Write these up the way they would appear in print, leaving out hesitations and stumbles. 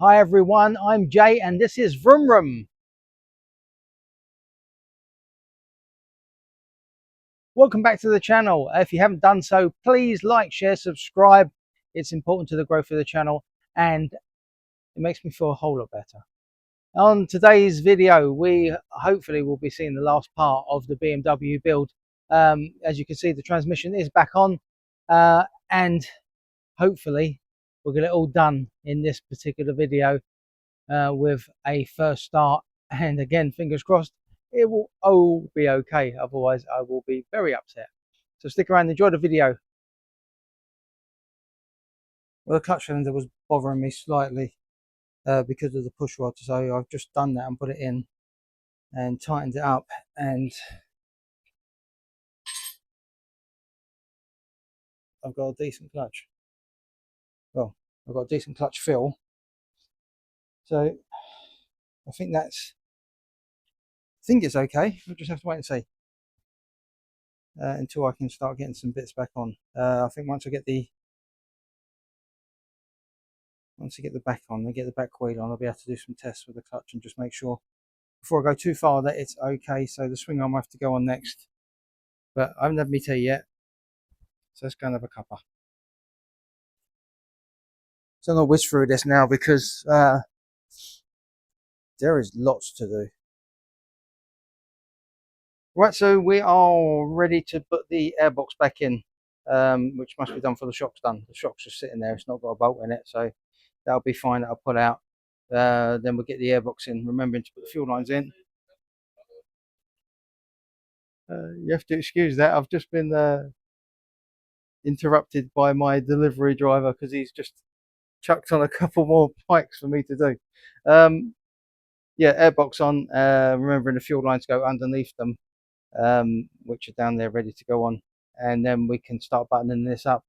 Hi everyone, I'm Jay and this is Vroom Vroom. Welcome back to the channel. If you haven't done so, please like, share, subscribe. It's important to the growth of the channel and it makes me feel a whole lot better. On today's video, we hopefully will be seeing the last part of the BMW build. As you can see, the transmission is back on and hopefully we'll get it all done in this particular video. With a first start, and again, fingers crossed, it will all be okay. Otherwise, I will be very upset. So stick around and enjoy the video. Well, the clutch cylinder was bothering me slightly because of the push rod, so I've just done that and put it in and tightened it up, and I've got a decent clutch. Well, I've got a decent clutch feel, so I think it's okay. We'll just have to wait and see until I can start getting some bits back on. I think once I get the back on and get the back wheel on, I'll be able to do some tests with the clutch and just make sure before I go too far that it's okay. So the swing arm I have to go on next, but I haven't had my tea yet, so let's go and have a cuppa. So I'm going to whiz through this now because there is lots to do. Right, so we are ready to put the airbox back in, which must be done for the shock's done. The shock's just sitting there, it's not got a bolt in it, so that'll be fine. That'll pull out. Then we'll get the airbox in, remembering to put the fuel lines in. You have to excuse that. I've just been interrupted by my delivery driver because he's just chucked on a couple more pikes for me to do. Yeah, airbox on, remembering the fuel lines go underneath them, which are down there ready to go on, and then we can start buttoning this up.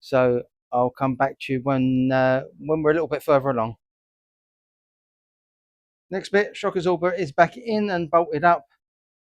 So I'll come back to you when we're a little bit further along. Next bit, shock absorber is back in and bolted up.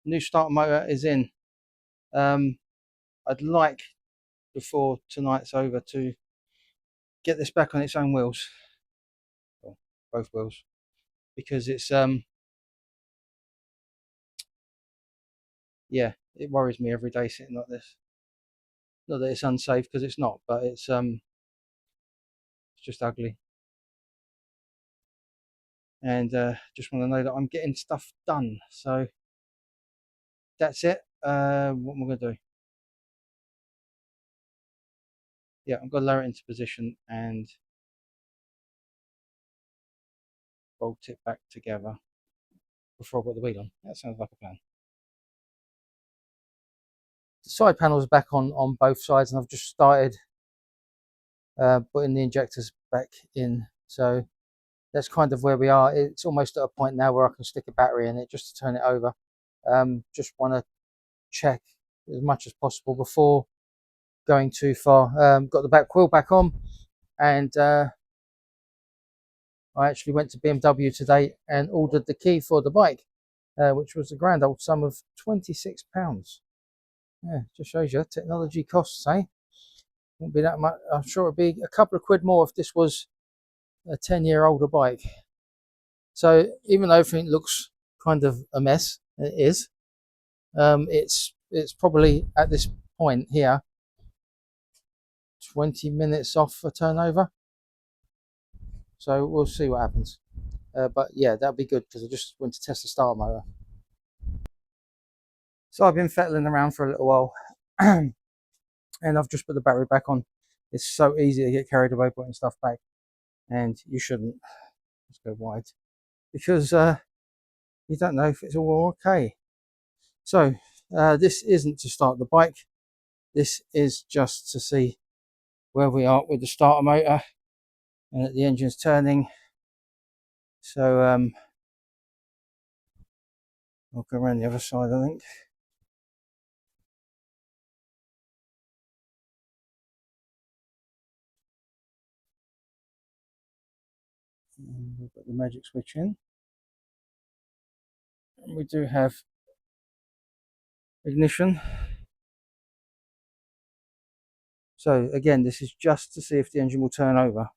New starter motor is in. I'd like before tonight's over to get this back on its own wheels, well, both wheels, because it's yeah, it worries me every day sitting like this. Not that it's unsafe, because it's not, but it's just ugly. And just want to know that I'm getting stuff done. So that's it. What am I going to do? Yeah, I'm going to lower it into position and bolt it back together before I put the wheel on. That sounds like a plan. The side panels back on both sides, and I've just started putting the injectors back in. So that's kind of where we are. It's almost at a point now where I can stick a battery in it just to turn it over. Just want to check as much as possible before going too far. Got the back wheel back on, and I actually went to BMW today and ordered the key for the bike, which was a grand old sum of £26. Yeah, just shows you technology costs, eh? Won't be that much. I'm sure it'd be a couple of quid more if this was a 10-year-older bike. So even though everything looks kind of a mess, it is. It's probably at this point here 20 minutes off for turnover. So we'll see what happens. But yeah, that'll be good because I just went to test the starter motor. So I've been fettling around for a little while and I've just put the battery back on. It's so easy to get carried away putting stuff back, and you shouldn't. Let's go wide because you don't know if it's all okay. So this isn't to start the bike. This is just to see where we are with the starter motor and that the engine's turning. So I'll go around the other side, I think. And we've got the magic switch in. And we do have ignition. So again, this is just to see if the engine will turn over.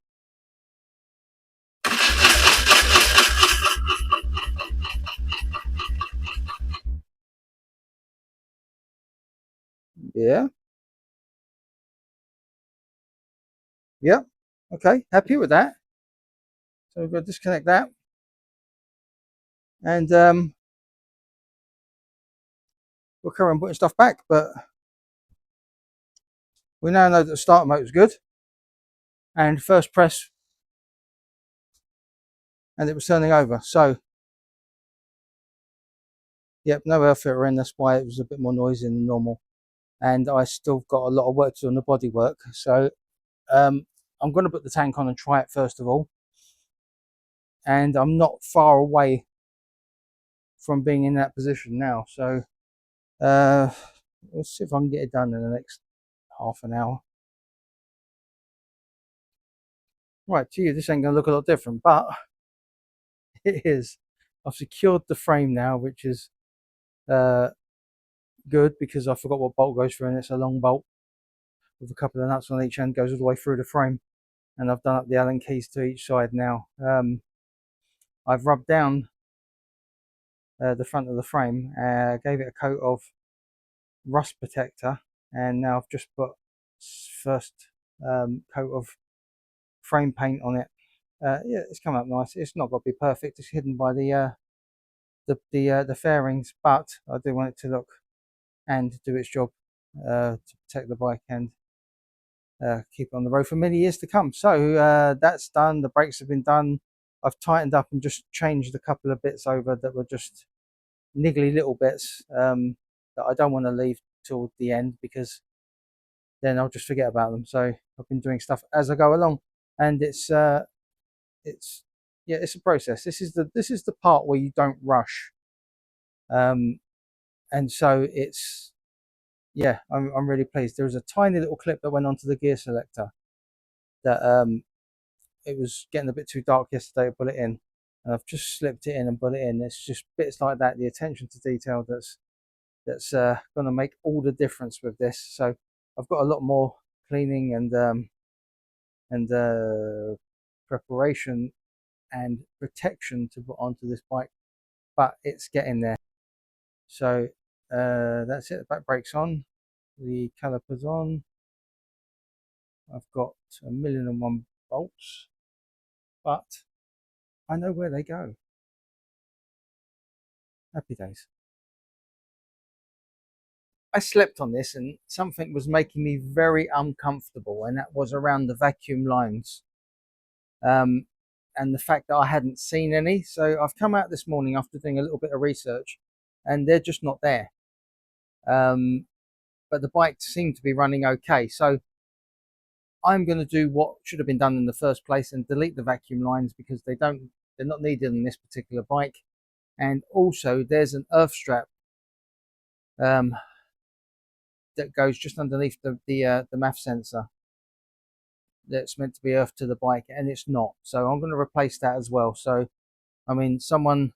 Yeah. Yep. Okay. Happy with that. So we've got to disconnect that. And we'll carry on putting stuff back. But we now know that the starter motor is good. And first press, and it was turning over. So, yep, no air filter in. That's why it was a bit more noisy than normal. And I still got a lot of work to do on the bodywork. So I'm going to put the tank on and try it first of all. And I'm not far away from being in that position now. So let's see if I can get it done in the next half an hour. Right, to you, this ain't going to look a lot different, but it is. I've secured the frame now, which is good because I forgot what bolt goes through, and it's a long bolt with a couple of nuts on each end, goes all the way through the frame. And I've done up the Allen keys to each side now. I've rubbed down the front of the frame, gave it a coat of rust protector, and now I've just put first coat of frame paint on it. Yeah, it's come up nice. It's not got to be perfect. It's hidden by the fairings, but I do want it to look and do its job to protect the bike and keep it on the road for many years to come. So that's done. The brakes have been done. I've tightened up and just changed a couple of bits over that were just niggly little bits that I don't want to leave till the end because then I'll just forget about them. So I've been doing stuff as I go along, and it's yeah, it's a process. This is the part where you don't rush, and so it's yeah, I'm really pleased. There was a tiny little clip that went onto the gear selector that it was getting a bit too dark yesterday to put it in, and I've just slipped it in and put it in. It's just bits like that, the attention to detail that's going to make all the difference with this. So I've got a lot more cleaning and preparation and protection to put onto this bike, but it's getting there. So that's it. The back brake's on, the caliper's on. I've got 1,000,001 bolts, but I know where they go. Happy days. I slept on this and something was making me very uncomfortable, and that was around the vacuum lines. And the fact that I hadn't seen any. So I've come out this morning after doing a little bit of research, and they're just not there. But the bike seemed to be running okay. So I'm going to do what should have been done in the first place and delete the vacuum lines because they're not needed in this particular bike. And also there's an earth strap that goes just underneath the MAF sensor that's meant to be earth to the bike, and it's not. So I'm going to replace that as well. So I mean, someone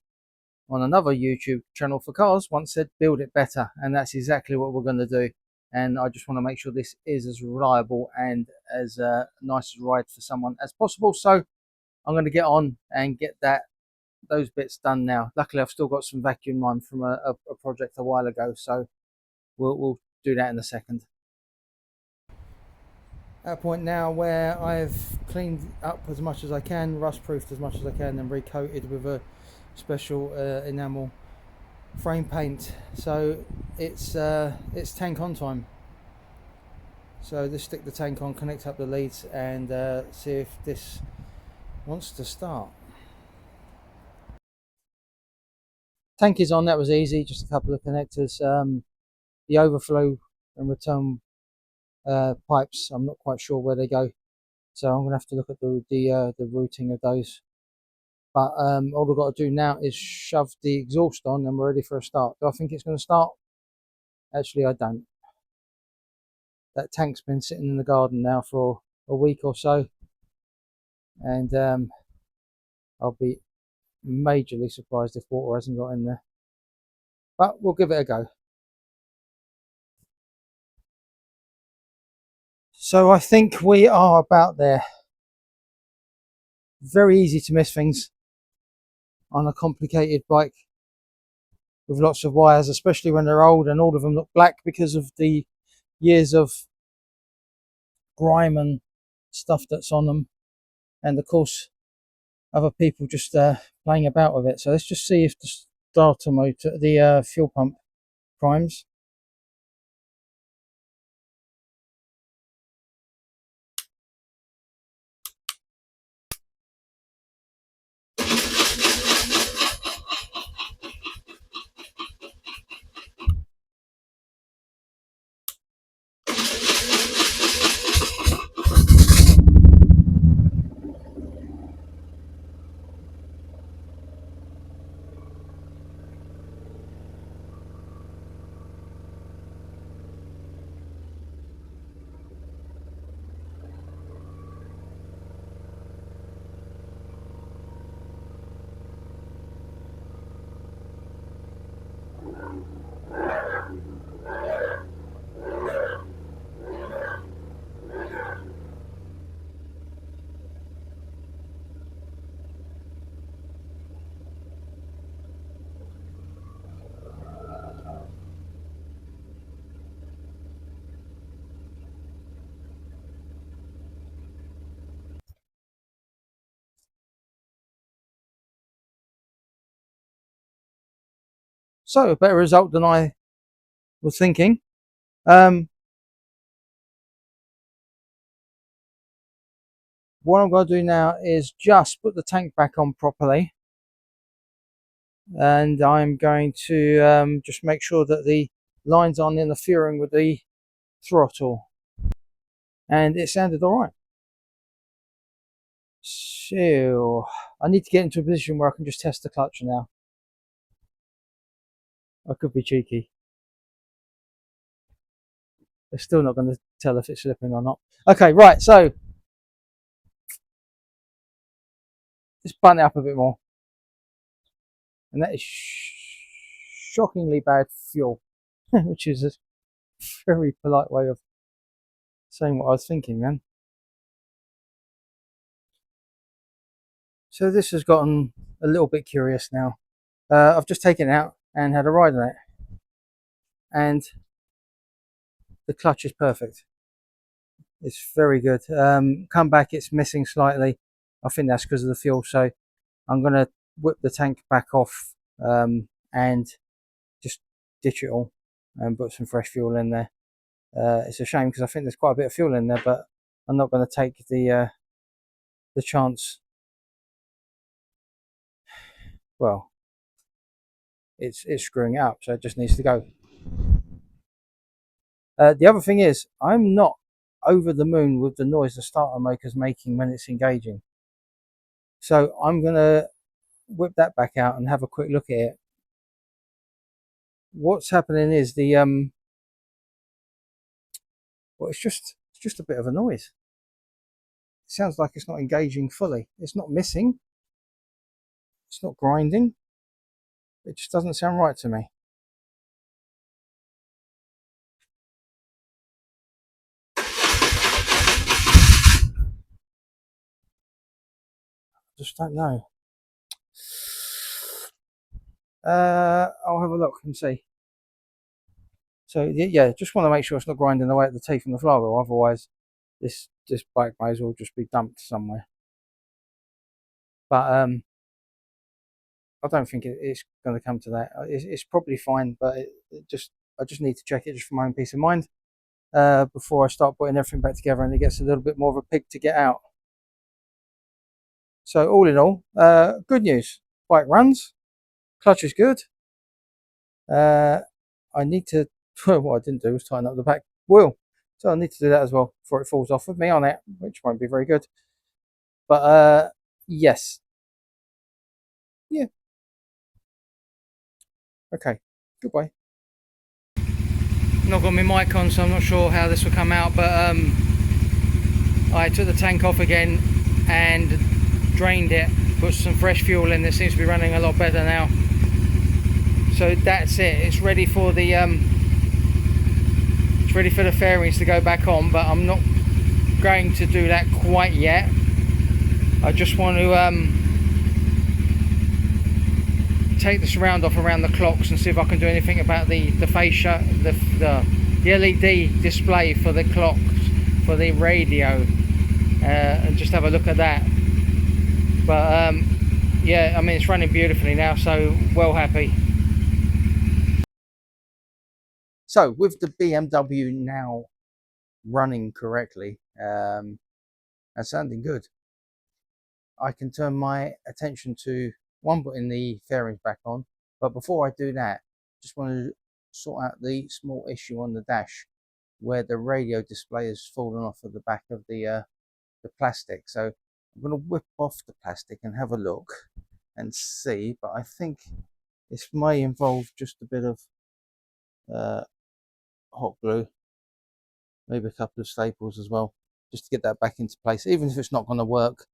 on another YouTube channel for cars once said build it better, and that's exactly what we're going to do. And I just want to make sure this is as reliable and as nice a ride for someone as possible. So I'm going to get on and get those bits done now. Luckily I've still got some vacuum line from a project a while ago, so we'll do that in a second. At a point now where I've cleaned up as much as I can, rust proofed as much as I can, and recoated with a special enamel frame paint. So it's tank on time. So just stick the tank on, connect up the leads, and see if this wants to start. Tank is on. That was easy, just a couple of connectors. The overflow and return pipes, I'm not quite sure where they go, so I'm gonna have to look at the routing of those. But all we've got to do now is shove the exhaust on and we're ready for a start. Do I think it's going to start? Actually, I don't. That tank's been sitting in the garden now for a week or so, and I'll be majorly surprised if water hasn't got in there. But we'll give it a go. So I think we are about there. Very easy to miss things on a complicated bike with lots of wires, especially when they're old and all of them look black because of the years of grime and stuff that's on them, and of course other people just playing about with it. So let's just see if the starter motor, the fuel pump, primes. So a better result than I was thinking. What I'm going to do now is just put the tank back on properly, and I'm going to just make sure that the lines aren't interfering with the throttle, and it sounded all right. So I need to get into a position where I can just test the clutch now. I could be cheeky. They're still not going to tell if it's slipping or not. Okay, right, so just button it up a bit more. And that is shockingly bad fuel, which is a very polite way of saying what I was thinking then. So this has gotten a little bit curious now. I've just taken it out and had a ride on it, and the clutch is perfect. It's very good. Come back, it's missing slightly. I think that's because of the fuel. So I'm going to whip the tank back off and just ditch it all and put some fresh fuel in there. It's a shame because I think there's quite a bit of fuel in there, but I'm not going to take the chance. Well, it's screwing it up, so it just needs to go. The other thing is, I'm not over the moon with the noise the starter motor's making when it's engaging. So I'm going to whip that back out and have a quick look at it. What's happening is well, it's just a bit of a noise. It sounds like it's not engaging fully. It's not missing. It's not grinding. It just doesn't sound right to me. Just don't know. I'll have a look and see. So yeah, just want to make sure it's not grinding away at the teeth and the flywheel. Otherwise, this bike may as well just be dumped somewhere. But I don't think it's going to come to that. It's probably fine, but I just need to check it just for my own peace of mind before I start putting everything back together and it gets a little bit more of a pig to get out. So all in all, good news. Bike runs, clutch is good. I need to, what I didn't do was tighten up the back wheel. So I need to do that as well before it falls off with me on it, which won't be very good. But yes. Yeah. Okay, goodbye. Not got my mic on, so I'm not sure how this will come out, but I took the tank off again and drained it, put some fresh fuel in. It seems to be running a lot better now. So that's it. It's ready for the fairings to go back on, but I'm not going to do that quite yet. I just want to take the surround off around the clocks and see if I can do anything about the fascia, the the LED display for the clocks, for the radio, and just have a look at that. But yeah, I mean, it's running beautifully now, so well happy. So with the BMW now running correctly and sounding good, I can turn my attention to one, putting the fairings back on. But before I do that, just want to sort out the small issue on the dash where the radio display has fallen off of the back of the plastic. So I'm going to whip off the plastic and have a look and see, but I think this may involve just a bit of hot glue, maybe a couple of staples as well, just to get that back into place. Even if it's not going to work,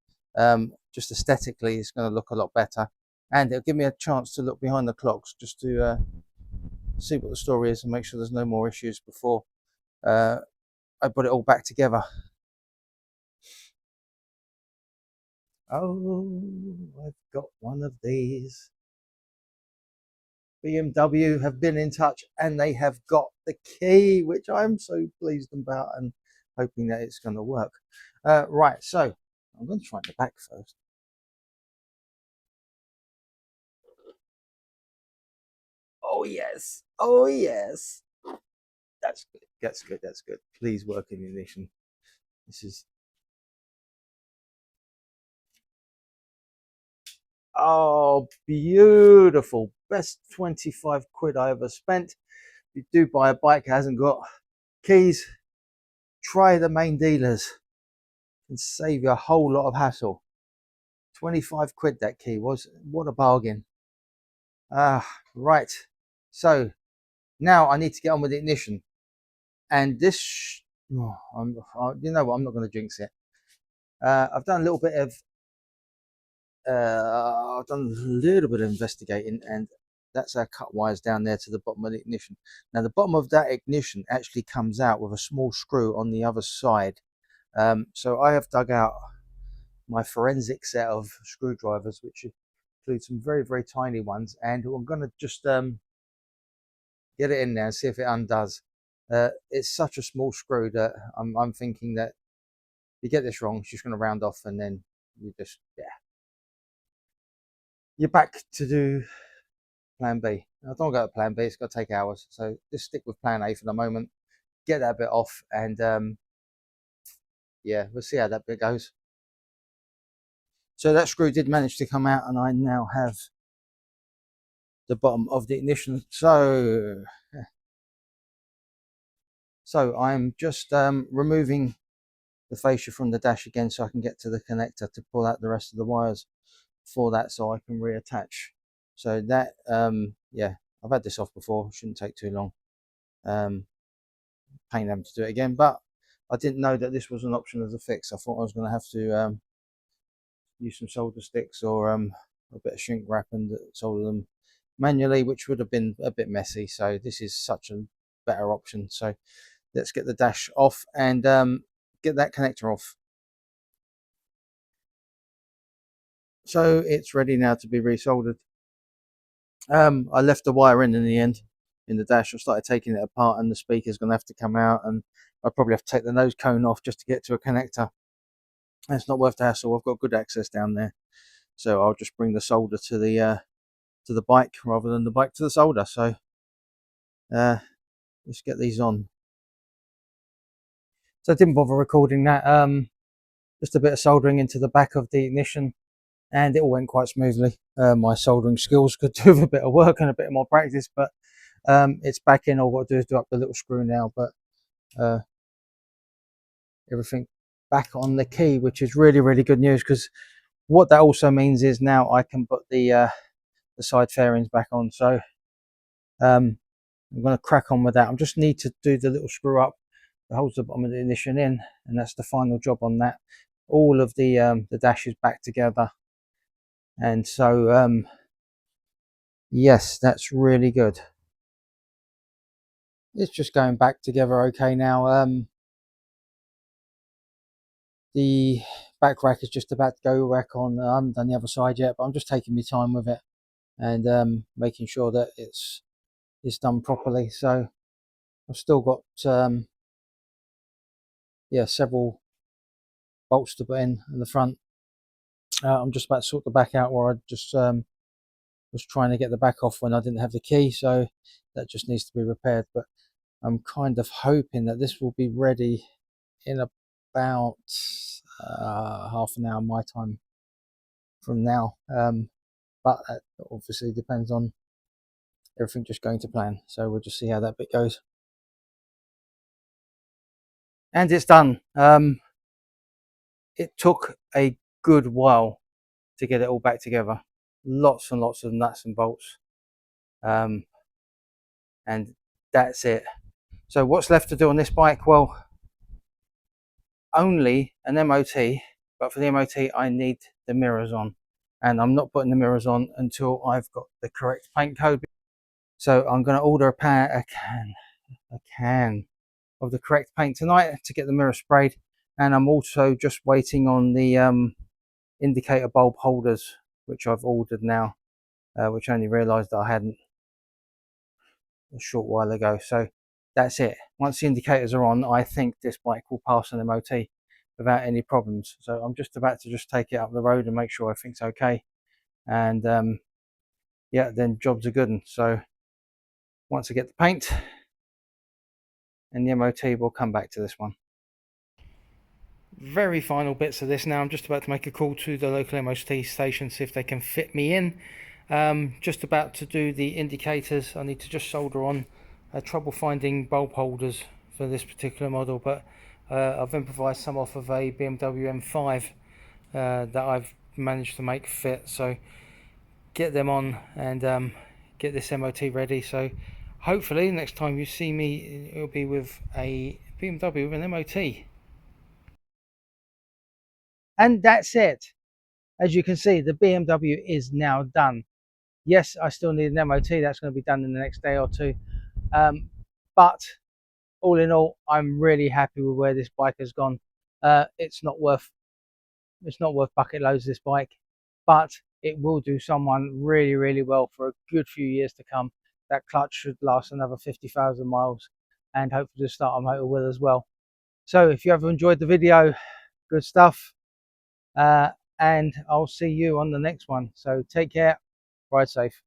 just aesthetically it's going to look a lot better, and it'll give me a chance to look behind the clocks just to see what the story is and make sure there's no more issues before I put it all back together. Oh, I've got one of these. BMW have been in touch and they have got the key, which I'm so pleased about and hoping that it's going to work. Right, so I'm going to try the back first. Oh yes, oh yes. That's good, that's good, that's good. Please work in ignition. This is... Oh, beautiful. Best 25 quid I ever spent. If you do buy a bike that hasn't got keys, try the main dealers and save you a whole lot of hassle. 25 quid that key was. What a bargain. Right. So now I need to get on with the ignition. And this, you know what, I'm not going to jinx it. I've done a little bit of investigating, and that's our cut wires down there to the bottom of the ignition. Now the bottom of that ignition actually comes out with a small screw on the other side. So I have dug out my forensic set of screwdrivers, which include some very, very tiny ones, and I'm going to just get it in there and see if it undoes. It's such a small screw that I'm thinking that if you get this wrong, it's just going to round off, and then you just, yeah, you're back to do plan B. I don't go to plan B, it's got to take hours, so just stick with plan A for the moment, get that bit off, and yeah, we'll see how that bit goes. So that screw did manage to come out, and I now have the bottom of the ignition. So I'm just removing the fascia from the dash again so I can get to the connector to pull out the rest of the wires for that, so I can reattach. So that yeah, I've had this off before, shouldn't take too long. Pain having to do it again, but I didn't know that this was an option as a fix. I thought I was going to have to use some solder sticks or a bit of shrink wrap and solder them manually, which would have been a bit messy. So this is such a better option. So let's get the dash off and get that connector off. So it's ready now to be resoldered. I left the wire in the end in the dash. I started taking it apart, and the speaker's going to have to come out, and I'll probably have to take the nose cone off just to get to a connector. It's not worth the hassle. I've got good access down there, so I'll just bring the solder to the bike rather than the bike to the solder. So let's get these on. So I didn't bother recording that. Just a bit of soldering into the back of the ignition, and it all went quite smoothly. My soldering skills could do with a bit of work and a bit more practice, but it's back in. All I've got to do is do up the little screw now, but everything back on the key, which is really, really good news, because what that also means is now I can put the side fairings back on. So I'm going to crack on with that. I just need to do the little screw up that holds the bottom of the ignition in, and that's the final job on that. All of the dash is back together, and so yes, that's really good. It's just going back together okay now. The back rack is just about to go back on. I haven't done the other side yet, but I'm just taking my time with it and making sure that it's done properly. So I've still got yeah, several bolts to put in the front. I'm just about to sort the back out, where I just was trying to get the back off when I didn't have the key, so that just needs to be repaired. But I'm kind of hoping that this will be ready in about half an hour my time from now. But that obviously depends on everything just going to plan, so we'll just see how that bit goes. And it's done. It took a good while to get it all back together. Lots and lots of nuts and bolts, and that's it. So what's left to do on this bike? Well, only an MOT, but for the MOT I need the mirrors on, and I'm not putting the mirrors on until I've got the correct paint code. So I'm going to order a can of the correct paint tonight to get the mirror sprayed, and I'm also just waiting on the indicator bulb holders, which I've ordered now, which I only realised that I hadn't a short while ago. So that's it. Once the indicators are on, I think this bike will pass an MOT without any problems. So I'm just about to just take it up the road and make sure everything's okay, and yeah, then jobs are good. And so once I get the paint and the MOT, we'll come back to this one. Very final bits of this now. I'm just about to make a call to the local MOT station, see if they can fit me in. Just about to do the indicators. I need to just solder on trouble finding bulb holders for this particular model, but I've improvised some off of a BMW M5 that I've managed to make fit, so get them on and get this MOT ready. So hopefully next time you see me, it'll be with a BMW with an MOT. And that's it. As you can see, the BMW is now done. Yes, I still need an MOT. That's going to be done in the next day or two. But all in all, I'm really happy with where this bike has gone. It's not worth bucket loads, this bike, but it will do someone really, really well for a good few years to come. That clutch should last another 50,000 miles, and hopefully start a motor with as well. So if you have enjoyed the video, good stuff. And I'll see you on the next one. So take care, ride safe.